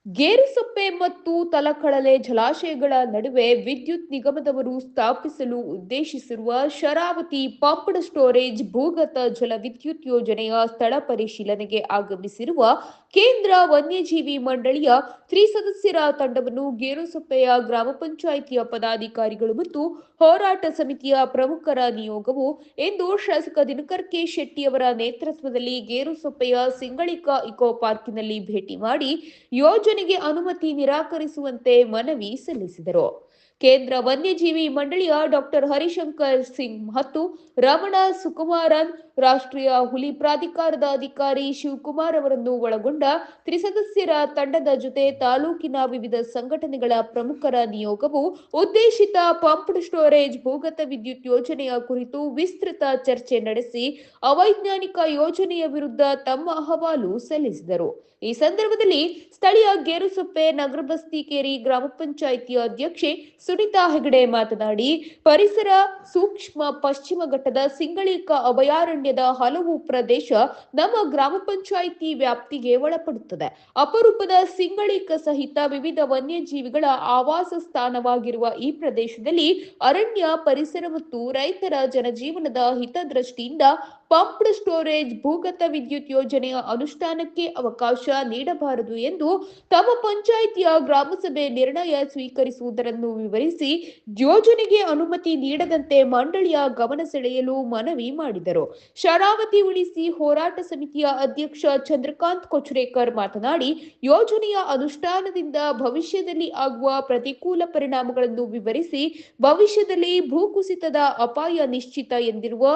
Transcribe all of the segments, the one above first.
ಗೇರುಸೊಪ್ಪೆ ಮತ್ತು ತಲಕಡಲೆ ಜಲಾಶಯಗಳ ನಡುವೆ ವಿದ್ಯುತ್ ನಿಗಮದವರು ಸ್ಥಾಪಿಸಲು ಉದ್ದೇಶಿಸಿರುವ ಶರಾವತಿ ಪಂಪ್ಡ್ ಸ್ಟೋರೇಜ್ ಭೂಗತ ಜಲ ವಿದ್ಯುತ್ ಯೋಜನೆಯ ಸ್ಥಳ ಪರಿಶೀಲನೆಗೆ ಆಗಮಿಸಿರುವ ಕೇಂದ್ರ ವನ್ಯಜೀವಿ ಮಂಡಳಿಯ ತ್ರಿಸದಸ್ಯರ ತಂಡವನ್ನು ಗೇರುಸೊಪ್ಪೆಯ ಗ್ರಾಮ ಪಂಚಾಯಿತಿಯ ಪದಾಧಿಕಾರಿಗಳು ಮತ್ತು ಹೋರಾಟ ಸಮಿತಿಯ ಪ್ರಮುಖರ ನಿಯೋಗವು ಇಂದು ಶಾಸಕ ದಿನಕರ್ ಕೆ ಶೆಟ್ಟಿಯವರ ನೇತೃತ್ವದಲ್ಲಿ ಗೇರುಸೊಪ್ಪೆಯ ಸಿಂಗಳಿಕ ಇಕೋ ಪಾರ್ಕಿನಲ್ಲಿ ಭೇಟಿ ಮಾಡಿ ಯೋಜನೆಗೆ ಅನುಮತಿ ನಿರಾಕರಿಸುವಂತೆ ಮನವಿ ಸಲ್ಲಿಸಿದರು. ಕೇಂದ್ರ ವನ್ಯಜೀವಿ ಮಂಡಳಿಯ ಡಾಕ್ಟರ್ ಹರಿಶಂಕರ್ ಸಿಂಗ್ ಮತ್ತು ರಮಣ ಸುಕುಮಾರನ್, ರಾಷ್ಟ್ರೀಯ ಹುಲಿ ಪ್ರಾಧಿಕಾರದ ಅಧಿಕಾರಿ ಶಿವಕುಮಾರ್ ಅವರನ್ನು ಒಳಗೊಂಡ ತ್ರಿಸದಸ್ಯರ ತಂಡದ ಜೊತೆ ತಾಲೂಕಿನ ವಿವಿಧ ಸಂಘಟನೆಗಳ ಪ್ರಮುಖರ ನಿಯೋಗವು ಉದ್ದೇಶಿತ ಪಂಪ್ಡ್ ಸ್ಟೋರೇಜ್ ಭೂಗತ ವಿದ್ಯುತ್ ಯೋಜನೆಯ ಕುರಿತು ವಿಸ್ತೃತ ಚರ್ಚೆ ನಡೆಸಿ ಅವೈಜ್ಞಾನಿಕ ಯೋಜನೆಯ ವಿರುದ್ಧ ತಮ್ಮ ಅಹವಾಲು ಸಲ್ಲಿಸಿದರು. ಈ ಸಂದರ್ಭದಲ್ಲಿ ಸ್ಥಳೀಯ ಗೇರುಸೊಪ್ಪೆ ನಗರ ಬಸ್ತಿಕೇರಿ ಗ್ರಾಮ ಪಂಚಾಯಿತಿಯ ಅಧ್ಯಕ್ಷೆ ಸುನಿತಾ ಹೆಗಡೆ ಮಾತನಾಡಿ, ಪರಿಸರ ಸೂಕ್ಷ್ಮ ಪಶ್ಚಿಮ ಘಟ್ಟದ ಸಿಂಗಳಿಕ ಅಭಯಾರಣ್ಯದ ಹಲವು ಪ್ರದೇಶ ನಮ್ಮ ಗ್ರಾಮ ಪಂಚಾಯಿತಿ ವ್ಯಾಪ್ತಿಗೆ ಒಳಪಡುತ್ತದೆ. ಅಪರೂಪದ ಸಿಂಗಳಿಕ ಸಹಿತ ವಿವಿಧ ವನ್ಯಜೀವಿಗಳ ಆವಾಸ ಸ್ಥಾನವಾಗಿರುವ ಈ ಪ್ರದೇಶದಲ್ಲಿ ಅರಣ್ಯ, ಪರಿಸರ ಮತ್ತು ರೈತರ ಜನಜೀವನದ ಹಿತದೃಷ್ಟಿಯಿಂದ ಪಂಪ್ಡ್ ಸ್ಟೋರೇಜ್ ಭೂಗತ ವಿದ್ಯುತ್ ಯೋಜನೆಯ ಅನುಷ್ಠಾನಕ್ಕೆ ಅವಕಾಶ ನೀಡಬಾರದು ಎಂದು ತಮ್ಮ ಪಂಚಾಯಿತಿಯ ಗ್ರಾಮಸಭೆ ನಿರ್ಣಯ ಸ್ವೀಕರಿಸುವುದನ್ನು ವಿವರಿಸಿ ಯೋಜನೆಗೆ ಅನುಮತಿ ನೀಡದಂತೆ ಮಂಡಳಿಯ ಗಮನ ಸೆಳೆಯಲು ಮನವಿ ಮಾಡಿದರು. ಶರಾವತಿ ಉಳಿಸಿ ಹೋರಾಟ ಸಮಿತಿಯ ಅಧ್ಯಕ್ಷ ಚಂದ್ರಕಾಂತ್ ಕೊಚ್ರೇಕರ್ ಮಾತನಾಡಿ, ಯೋಜನೆಯ ಅನುಷ್ಠಾನದಿಂದ ಭವಿಷ್ಯದಲ್ಲಿ ಆಗುವ ಪ್ರತಿಕೂಲ ಪರಿಣಾಮಗಳನ್ನು ವಿವರಿಸಿ ಭವಿಷ್ಯದಲ್ಲಿ ಭೂಕುಸಿತದ ಅಪಾಯ ನಿಶ್ಚಿತ ಎಂದಿರುವ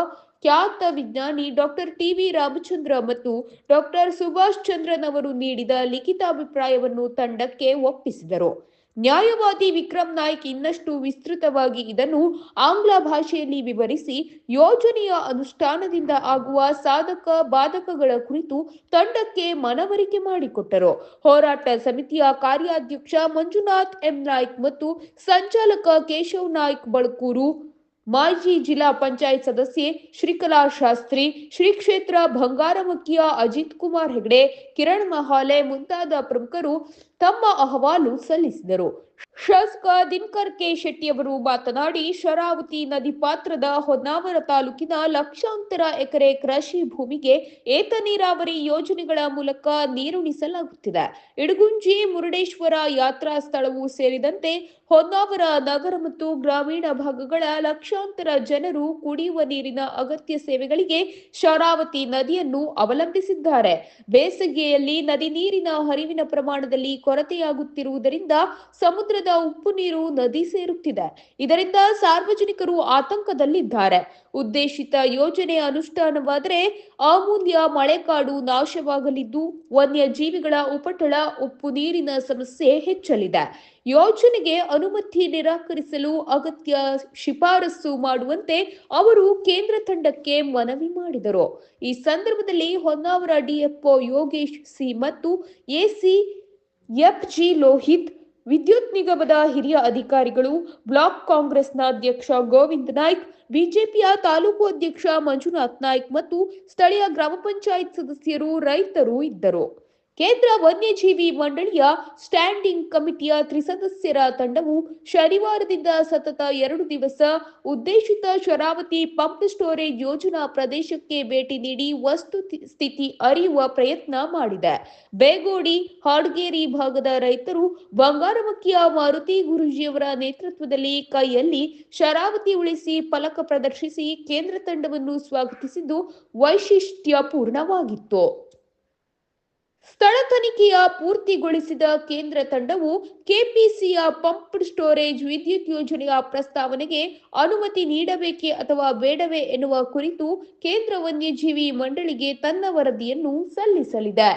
ಖ್ಯಾತ ವಿಜ್ಞಾನಿ ಡಾಕ್ಟರ್ ಟಿ.ವಿ. ರಾಮಚಂದ್ರ ಮತ್ತು ಡಾಕ್ಟರ್ ಸುಭಾಷ್ ಚಂದ್ರನ್ ಅವರು ನೀಡಿದ ಲಿಖಿತ ಅಭಿಪ್ರಾಯವನ್ನು ತಂಡಕ್ಕೆ ಒಪ್ಪಿಸಿದರು. ನ್ಯಾಯವಾದಿ ವಿಕ್ರಮ್ ನಾಯ್ಕ್ ಇನ್ನಷ್ಟು ವಿಸ್ತೃತವಾಗಿ ಇದನ್ನು ಆಂಗ್ಲ ಭಾಷೆಯಲ್ಲಿ ವಿವರಿಸಿ ಯೋಜನೆಯ ಅನುಷ್ಠಾನದಿಂದ ಆಗುವ ಸಾಧಕ ಬಾಧಕಗಳ ಕುರಿತು ತಂಡಕ್ಕೆ ಮನವರಿಕೆ ಮಾಡಿಕೊಟ್ಟರು. ಹೋರಾಟ ಸಮಿತಿಯ ಕಾರ್ಯಾಧ್ಯಕ್ಷ ಮಂಜುನಾಥ್ ಎಂ ನಾಯ್ಕ್ ಮತ್ತು ಸಂಚಾಲಕ ಕೇಶವ್ ನಾಯ್ಕ್ ಬಳಕೂರು, ಮಾಜಿ ಜಿಲ್ಲಾ ಪಂಚಾಯತ್ ಸದಸ್ಯೆ ಶ್ರೀಕಲಾ ಶಾಸ್ತ್ರಿ, ಶ್ರೀ ಕ್ಷೇತ್ರ ಬಂಗಾರಮಕ್ಕಿಯ ಅಜಿತ್ ಕುಮಾರ್ ಹೆಗಡೆ, ಕಿರಣ್ ಮಹಾಲೆ ಮುಂತಾದ ಪ್ರಮುಖರು ತಮ್ಮ ಅಹವಾಲು ಸಲ್ಲಿಸಿದರು. ಶಾಸಕ ದಿನಕರ್ ಕೆ ಶೆಟ್ಟಿಯವರು ಮಾತನಾಡಿ, ಶರಾವತಿ ನದಿ ಪಾತ್ರದ ಹೊನ್ನಾವರ ತಾಲೂಕಿನ ಲಕ್ಷಾಂತರ ಎಕರೆ ಕೃಷಿ ಭೂಮಿಗೆ ಏತ ನೀರಾವರಿ ಯೋಜನೆಗಳ ಮೂಲಕ ನೀರುಣಿಸಲಾಗುತ್ತಿದೆ. ಇಡಗುಂಜಿ, ಮುರುಡೇಶ್ವರ ಯಾತ್ರಾ ಸ್ಥಳವೂ ಸೇರಿದಂತೆ ಹೊನ್ನಾವರ ನಗರ ಮತ್ತು ಗ್ರಾಮೀಣ ಭಾಗಗಳ ಲಕ್ಷಾಂತರ ಜನರು ಕುಡಿಯುವ ನೀರಿನ ಅಗತ್ಯ ಸೇವೆಗಳಿಗೆ ಶರಾವತಿ ನದಿಯನ್ನು ಅವಲಂಬಿಸಿದ್ದಾರೆ. ಬೇಸಿಗೆಯಲ್ಲಿ ನದಿ ನೀರಿನ ಹರಿವಿನ ಪ್ರಮಾಣದಲ್ಲಿ ಕೊರತೆಯಾಗುತ್ತಿರುವುದರಿಂದ ಸಮುದ್ರದ ಉಪ್ಪು ನೀರು ನದಿ ಸೇರುತ್ತಿದೆ. ಇದರಿಂದ ಸಾರ್ವಜನಿಕರು ಆತಂಕದಲ್ಲಿದ್ದಾರೆ. ಉದ್ದೇಶಿತ ಯೋಜನೆ ಅನುಷ್ಠಾನವಾದರೆ ಅಮೂಲ್ಯ ಮಳೆಕಾಡು ನಾಶವಾಗಲಿದ್ದು ವನ್ಯಜೀವಿಗಳ ಉಪಟಳ, ಉಪ್ಪು ನೀರಿನ ಸಮಸ್ಯೆ ಹೆಚ್ಚಲಿದೆ. ಯೋಜನೆಗೆ ಅನುಮತಿ ನಿರಾಕರಿಸಲು ಅಗತ್ಯ ಶಿಫಾರಸು ಮಾಡುವಂತೆ ಅವರು ಕೇಂದ್ರ ತಂಡಕ್ಕೆ ಮನವಿ ಮಾಡಿದರು. ಈ ಸಂದರ್ಭದಲ್ಲಿ ಹೊನ್ನಾವರ ಡಿಎಫ್ಒ ಯೋಗೇಶ್ ಸಿ ಮತ್ತು ಎಸಿ ಎಫ್ಜಿ ಲೋಹಿತ್, ವಿದ್ಯುತ್ ನಿಗಮದ ಹಿರಿಯ ಅಧಿಕಾರಿಗಳು, ಬ್ಲಾಕ್ ಕಾಂಗ್ರೆಸ್ನ ಅಧ್ಯಕ್ಷ ಗೋವಿಂದ್ ನಾಯ್ಕ್, ಬಿಜೆಪಿಯ ತಾಲೂಕು ಅಧ್ಯಕ್ಷ ಮಂಜುನಾಥ್ ನಾಯ್ಕ್ ಮತ್ತು ಸ್ಥಳೀಯ ಗ್ರಾಮ ಪಂಚಾಯತ್ ಸದಸ್ಯರು, ರೈತರು ಇದ್ದರು. ಕೇಂದ್ರ ವನ್ಯಜೀವಿ ಮಂಡಳಿಯ ಸ್ಟ್ಯಾಂಡಿಂಗ್ ಕಮಿಟಿಯ ತ್ರಿಸದಸ್ಯರ ತಂಡವು ಶನಿವಾರದಿಂದ ಸತತ 2 ದಿವಸ ಉದ್ದೇಶಿತ ಶರಾವತಿ ಪಂಪ್ ಸ್ಟೋರೇಜ್ ಯೋಜನಾ ಪ್ರದೇಶಕ್ಕೆ ಭೇಟಿ ನೀಡಿ ವಸ್ತುಸ್ಥಿತಿ ಅರಿಯುವ ಪ್ರಯತ್ನ ಮಾಡಿದೆ. ಬೇಗೋಡಿ, ಹಾಡ್ಗೇರಿ ಭಾಗದ ರೈತರು ಬಂಗಾರಮಕ್ಕಿಯ ಮಾರುತಿ ಗುರೂಜಿಯವರ ನೇತೃತ್ವದಲ್ಲಿ ಕೈಯಲ್ಲಿ ಶರಾವತಿ ಉಳಿಸಿ ಫಲಕ ಪ್ರದರ್ಶಿಸಿ ಕೇಂದ್ರ ತಂಡವನ್ನು ಸ್ವಾಗತಿಸಿದ್ದು ವೈಶಿಷ್ಟ್ಯಪೂರ್ಣವಾಗಿತ್ತು. ಸ್ಥಳ ತನಿಖೆಯ ಪೂರ್ತಿಗೊಳಿಸಿದ ಕೇಂದ್ರ ತಂಡವು ಕೆಪಿಸಿಯ ಪಂಪ್ಡ್ ಸ್ಟೋರೇಜ್ ವಿದ್ಯುತ್ ಯೋಜನೆಯ ಪ್ರಸ್ತಾವನೆಗೆ ಅನುಮತಿ ನೀಡಬೇಕೇ ಅಥವಾ ಬೇಡವೇ ಎನ್ನುವ ಕುರಿತು ಕೇಂದ್ರ ವನ್ಯಜೀವಿ ಮಂಡಳಿಗೆ ತನ್ನ ವರದಿಯನ್ನು ಸಲ್ಲಿಸಲಿದೆ.